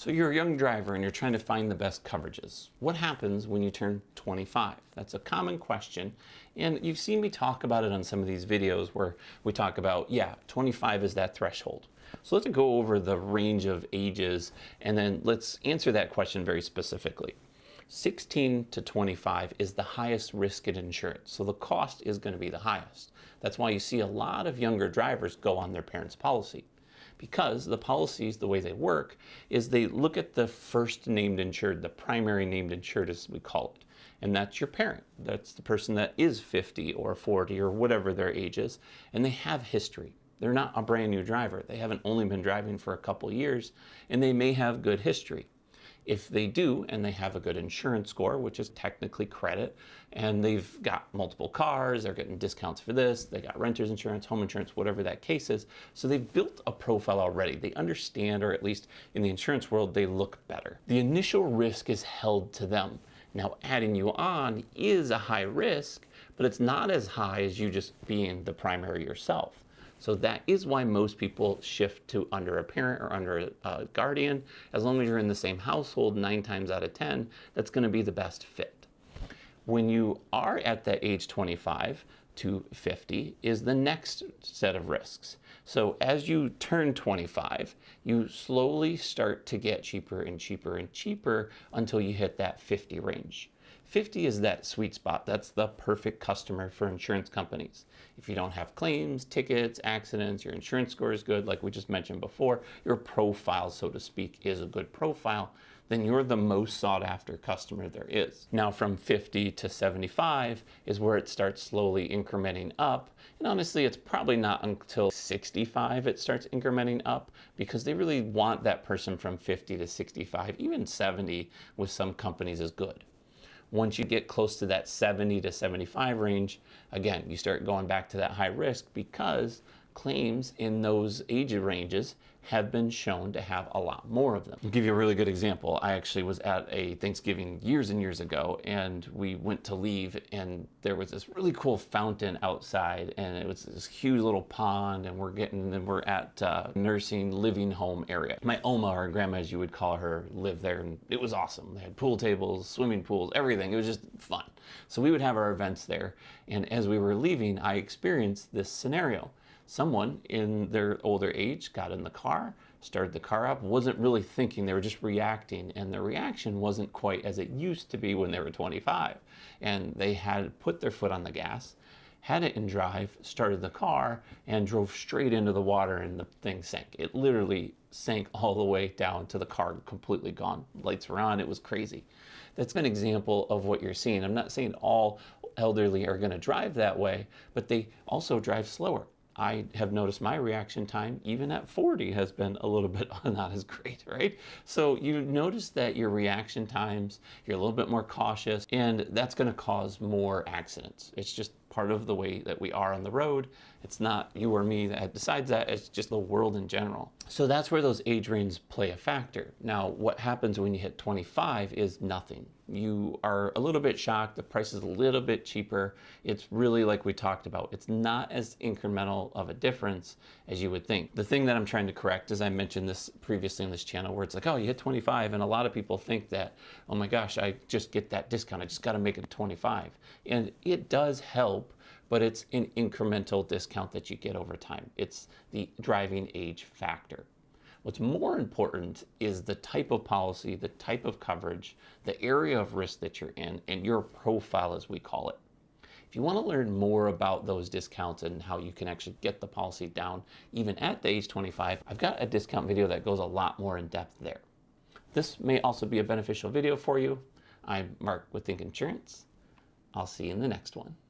So you're a young driver and you're trying to find the best coverages. What happens when you turn 25? That's a common question. And you've seen me talk about it on some of these videos where we talk about, yeah, 25 is that threshold. So let's go over the range of ages and then let's answer that question very specifically. 16 to 25 is the highest risk in insurance. So the cost is going to be the highest. That's why you see a lot of younger drivers go on their parents' policy. Because the policies, the way they work, is they look at the first named insured, the primary named insured as we call it. And that's your parent. That's the person that is 50 or 40 or whatever their age is, and they have history. They're not a brand new driver. They haven't only been driving for a couple years, and they may have good history. If they do, and they have a good insurance score, which is technically credit, and they've got multiple cars, they're getting discounts for this, they got renter's insurance, home insurance, whatever that case is, so they've built a profile already. They understand, or at least in the insurance world, they look better. The initial risk is held to them. Now, adding you on is a high risk, but it's not as high as you just being the primary yourself. So that is why most people shift to under a parent or under a guardian. As long as you're in the same household, 9 times out of 10, that's going to be the best fit. When you are at that age 25 to 50 is the next set of risks. So as you turn 25, you slowly start to get cheaper and cheaper and cheaper until you hit that 50 range. 50 is that sweet spot. That's the perfect customer for insurance companies. If you don't have claims, tickets, accidents, your insurance score is good, like we just mentioned before, your profile, so to speak, is a good profile, then you're the most sought after customer there is. Now from 50 to 75 is where it starts slowly incrementing up. And honestly, it's probably not until 65 it starts incrementing up, because they really want that person from 50 to 65, even 70 with some companies is good. Once you get close to that 70 to 75 range, again, you start going back to that high risk, because claims in those age ranges have been shown to have a lot more of them. I'll give you a really good example. I actually was at a Thanksgiving years and years ago, and we went to leave, and there was this really cool fountain outside, and it was this huge little pond, and we're at nursing living home area. My Oma, or grandma as you would call her, lived there, and it was awesome. They had pool tables, swimming pools, everything. It was just fun. So we would have our events there, and as we were leaving, I experienced this scenario. Someone in their older age got in the car, started the car up, wasn't really thinking, they were just reacting, and the reaction wasn't quite as it used to be when they were 25. And they had put their foot on the gas, had it in drive, started the car, and drove straight into the water, and the thing sank. It literally sank all the way down to the car, completely gone. Lights were on, it was crazy. That's an example of what you're seeing. I'm not saying all elderly are gonna drive that way, but they also drive slower. I have noticed my reaction time, even at 40, has been a little bit not as great, right? So you notice that your reaction times, you're a little bit more cautious, and that's gonna cause more accidents. It's just part of the way that we are on the road. It's not you or me that decides that, it's just the world in general. So that's where those age ranges play a factor. Now, what happens when you hit 25 is nothing. You are a little bit shocked, the price is a little bit cheaper. It's really like we talked about. It's not as incremental of a difference as you would think. The thing that I'm trying to correct is I mentioned this previously in this channel where it's like, oh, you hit 25, and a lot of people think that, oh my gosh, I just get that discount, I just gotta make it 25. And it does help, but it's an incremental discount that you get over time. It's the driving age factor. What's more important is the type of policy, the type of coverage, the area of risk that you're in, and your profile, as we call it. If you want to learn more about those discounts and how you can actually get the policy down, even at the age 25, I've got a discount video that goes a lot more in depth there. This may also be a beneficial video for you. I'm Mark with Think Insurance. I'll see you in the next one.